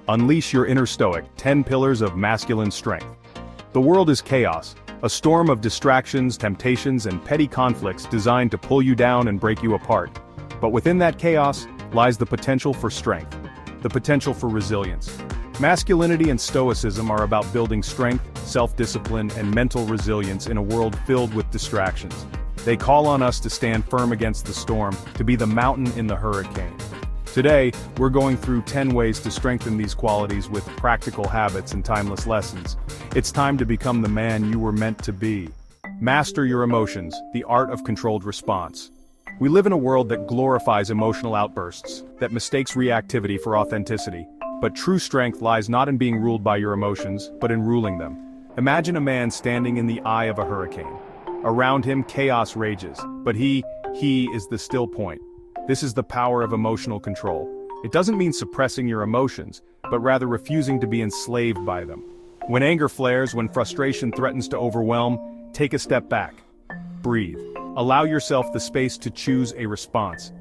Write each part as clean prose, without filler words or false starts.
Unleash your inner stoic, 10 pillars of masculine strength. The world is chaos, a storm of distractions, temptations, and petty conflicts designed to pull you down and break you apart. But within that chaos lies the potential for strength, the potential for resilience. Masculinity and Stoicism are about building strength, self-discipline, and mental resilience in a world filled with distractions. They call on us to stand firm against the storm, to be the mountain in the hurricane. Today, we're going through 10 ways to strengthen these qualities with practical habits and timeless lessons. It's time to become the man you were meant to be. Master your emotions, the art of controlled response. We live in a world that glorifies emotional outbursts, that mistakes reactivity for authenticity. But true strength lies not in being ruled by your emotions, but in ruling them. Imagine a man standing in the eye of a hurricane. Around him, chaos rages, but he is the still point. This is the power of emotional control. It doesn't mean suppressing your emotions, but rather refusing to be enslaved by them. When anger flares, when frustration threatens to overwhelm, take a step back. Breathe. Allow yourself the space to choose a response.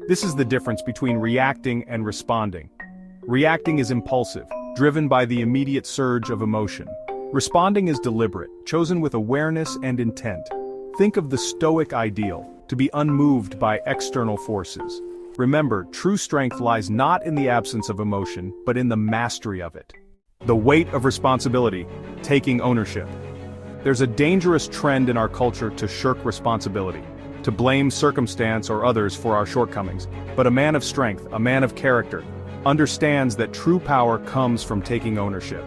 This is the difference between reacting and responding. Reacting is impulsive, driven by the immediate surge of emotion. Responding is deliberate, chosen with awareness and intent. Think of the stoic ideal, to be unmoved by external forces. Remember, true strength lies not in the absence of emotion, but in the mastery of it. The weight of responsibility, taking ownership. There's a dangerous trend in our culture to shirk responsibility, to blame circumstance or others for our shortcomings. But a man of strength, a man of character, understands that true power comes from taking ownership.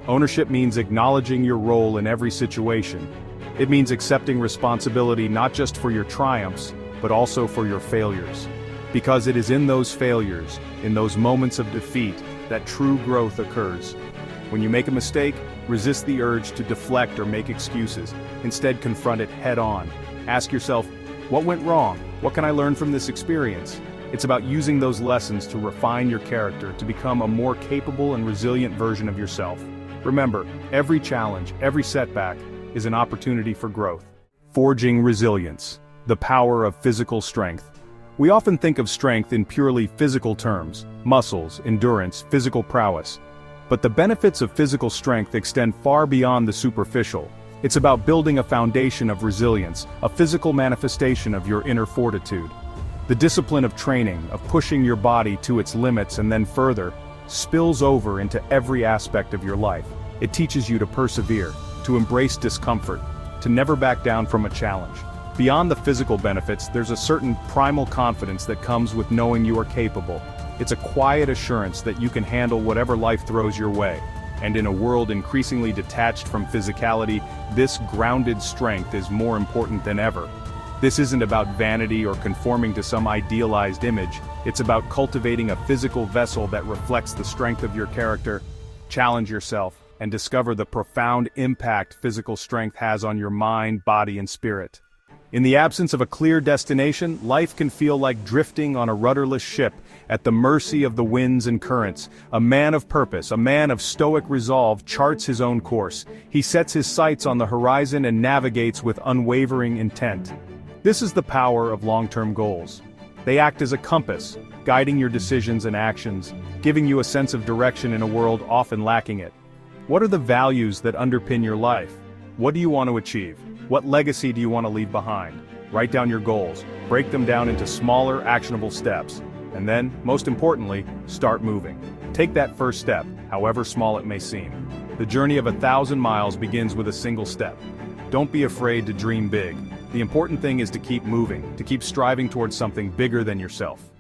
Ownership means acknowledging your role in every situation. It means accepting responsibility not just for your triumphs, but also for your failures. Because it is in those failures, in those moments of defeat, that true growth occurs. When you make a mistake, resist the urge to deflect or make excuses. Instead, confront it head-on. Ask yourself, what went wrong? What can I learn from this experience? It's about using those lessons to refine your character, to become a more capable and resilient version of yourself. Remember, every challenge, every setback, is an opportunity for growth. Forging resilience, the power of physical strength. We often think of strength in purely physical terms, muscles, endurance, physical prowess. But the benefits of physical strength extend far beyond the superficial. It's about building a foundation of resilience, a physical manifestation of your inner fortitude. The discipline of training, of pushing your body to its limits and then further, spills over into every aspect of your life. It teaches you to persevere, to embrace discomfort, to never back down from a challenge. Beyond the physical benefits, there's a certain primal confidence that comes with knowing you are capable. It's a quiet assurance that you can handle whatever life throws your way. And in a world increasingly detached from physicality, this grounded strength is more important than ever. This isn't about vanity or conforming to some idealized image. It's about cultivating a physical vessel that reflects the strength of your character. Challenge yourself and discover the profound impact physical strength has on your mind, body, and spirit. In the absence of a clear destination, life can feel like drifting on a rudderless ship, at the mercy of the winds and currents. A man of purpose, a man of stoic resolve, charts his own course. He sets his sights on the horizon and navigates with unwavering intent. This is the power of long-term goals. They act as a compass, guiding your decisions and actions, giving you a sense of direction in a world often lacking it. What are the values that underpin your life? What do you want to achieve? What legacy do you want to leave behind? Write down your goals, break them down into smaller, actionable steps, and then, most importantly, start moving. Take that first step, however small it may seem. The journey of 1,000 miles begins with a single step. Don't be afraid to dream big. The important thing is to keep moving, to keep striving towards something bigger than yourself.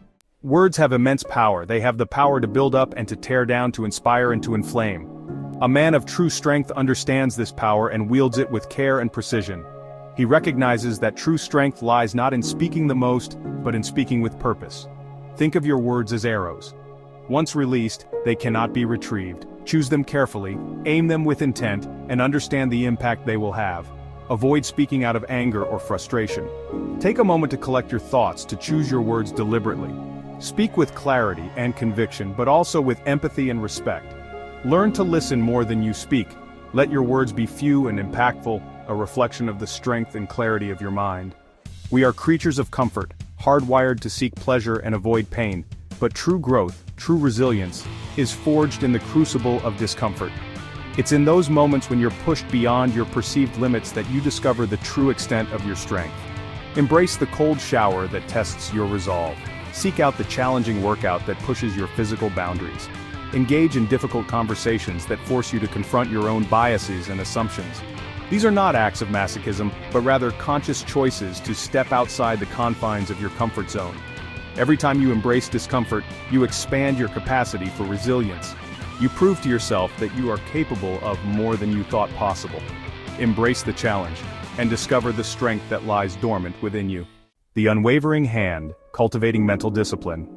Words have immense power. They have the power to build up and to tear down, to inspire and to inflame. A man of true strength understands this power and wields it with care and precision. He recognizes that true strength lies not in speaking the most, but in speaking with purpose. Think of your words as arrows. Once released, they cannot be retrieved. Choose them carefully, aim them with intent, and understand the impact they will have. Avoid speaking out of anger or frustration. Take a moment to collect your thoughts, to choose your words deliberately. Speak with clarity and conviction, but also with empathy and respect. Learn to listen more than you speak. Let your words be few and impactful, a reflection of the strength and clarity of your mind. We are creatures of comfort, hardwired to seek pleasure and avoid pain. But true growth, true resilience, is forged in the crucible of discomfort. It's in those moments when you're pushed beyond your perceived limits that you discover the true extent of your strength. Embrace the cold shower that tests your resolve. Seek out the challenging workout that pushes your physical boundaries. Engage in difficult conversations that force you to confront your own biases and assumptions. These are not acts of masochism, but rather conscious choices to step outside the confines of your comfort zone. Every time you embrace discomfort, you expand your capacity for resilience. You prove to yourself that you are capable of more than you thought possible. Embrace the challenge, and discover the strength that lies dormant within you. The unwavering hand, cultivating mental discipline.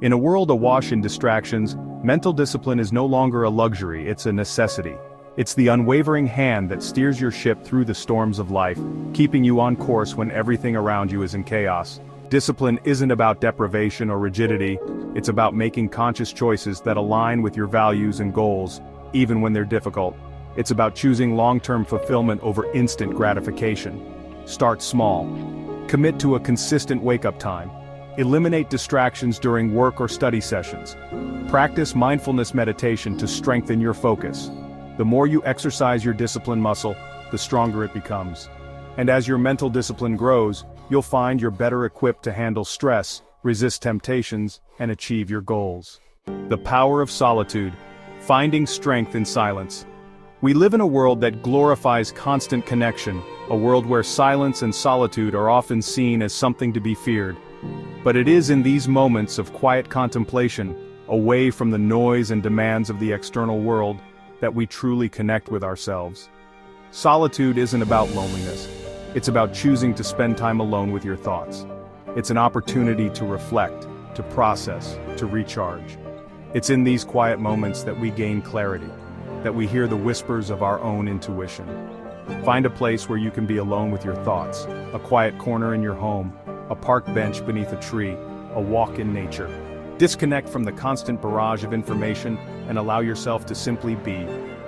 In a world awash in distractions, mental discipline is no longer a luxury, it's a necessity. It's the unwavering hand that steers your ship through the storms of life, keeping you on course when everything around you is in chaos. Discipline isn't about deprivation or rigidity, it's about making conscious choices that align with your values and goals, even when they're difficult. It's about choosing long-term fulfillment over instant gratification. Start small. Commit to a consistent wake-up time. Eliminate distractions during work or study sessions. Practice mindfulness meditation to strengthen your focus. The more you exercise your discipline muscle, the stronger it becomes. And as your mental discipline grows, you'll find you're better equipped to handle stress, resist temptations, and achieve your goals. The power of solitude. Finding strength in silence. We live in a world that glorifies constant connection, a world where silence and solitude are often seen as something to be feared. But it is in these moments of quiet contemplation, away from the noise and demands of the external world, that we truly connect with ourselves. Solitude isn't about loneliness. It's about choosing to spend time alone with your thoughts. It's an opportunity to reflect, to process, to recharge. It's in these quiet moments that we gain clarity, that we hear the whispers of our own intuition. Find a place where you can be alone with your thoughts, a quiet corner in your home, a park bench beneath a tree, a walk in nature. Disconnect from the constant barrage of information and allow yourself to simply be.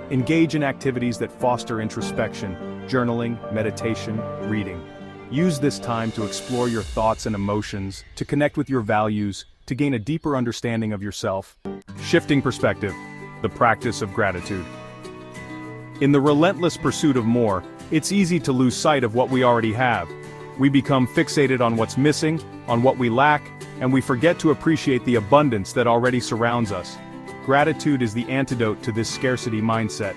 Engage in activities that foster introspection, journaling, meditation, reading. Use this time to explore your thoughts and emotions, to connect with your values, to gain a deeper understanding of yourself. Shifting perspective, the practice of gratitude. In the relentless pursuit of more, it's easy to lose sight of what we already have. We become fixated on what's missing, on what we lack, and we forget to appreciate the abundance that already surrounds us. Gratitude is the antidote to this scarcity mindset.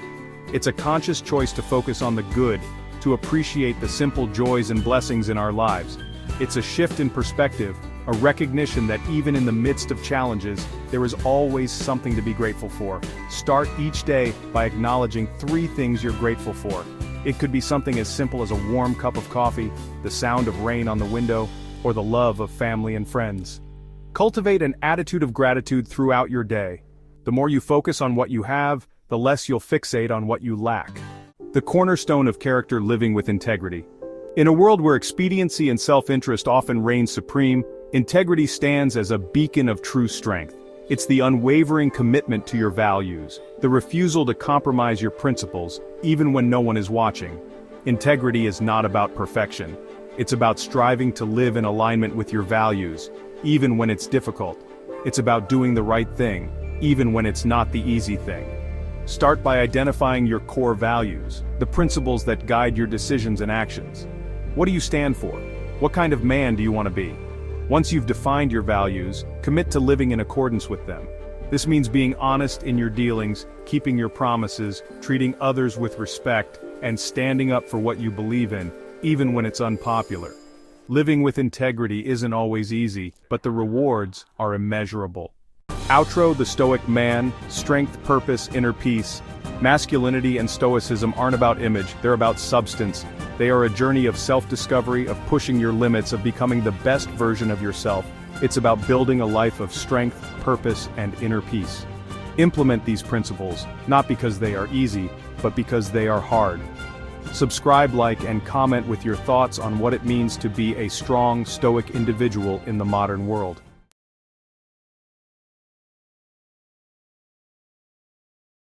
It's a conscious choice to focus on the good, to appreciate the simple joys and blessings in our lives. It's a shift in perspective, a recognition that even in the midst of challenges, there is always something to be grateful for. Start each day by acknowledging 3 things you're grateful for. It could be something as simple as a warm cup of coffee, the sound of rain on the window, or the love of family and friends. Cultivate an attitude of gratitude throughout your day. The more you focus on what you have, the less you'll fixate on what you lack. The cornerstone of character: living with integrity. In a world where expediency and self-interest often reign supreme, integrity stands as a beacon of true strength. It's the unwavering commitment to your values, the refusal to compromise your principles, even when no one is watching. Integrity is not about perfection. It's about striving to live in alignment with your values, even when it's difficult. It's about doing the right thing, even when it's not the easy thing. Start by identifying your core values, the principles that guide your decisions and actions. What do you stand for? What kind of man do you want to be? Once you've defined your values, commit to living in accordance with them. This means being honest in your dealings, keeping your promises, treating others with respect, and standing up for what you believe in, even when it's unpopular. Living with integrity isn't always easy, but the rewards are immeasurable. Outro: the Stoic man, strength, purpose, inner peace. Masculinity and Stoicism aren't about image, they're about substance. They are a journey of self-discovery, of pushing your limits, of becoming the best version of yourself. It's about building a life of strength, purpose, and inner peace. Implement these principles, not because they are easy, but because they are hard. Subscribe, like, and comment with your thoughts on what it means to be a strong, stoic individual in the modern world.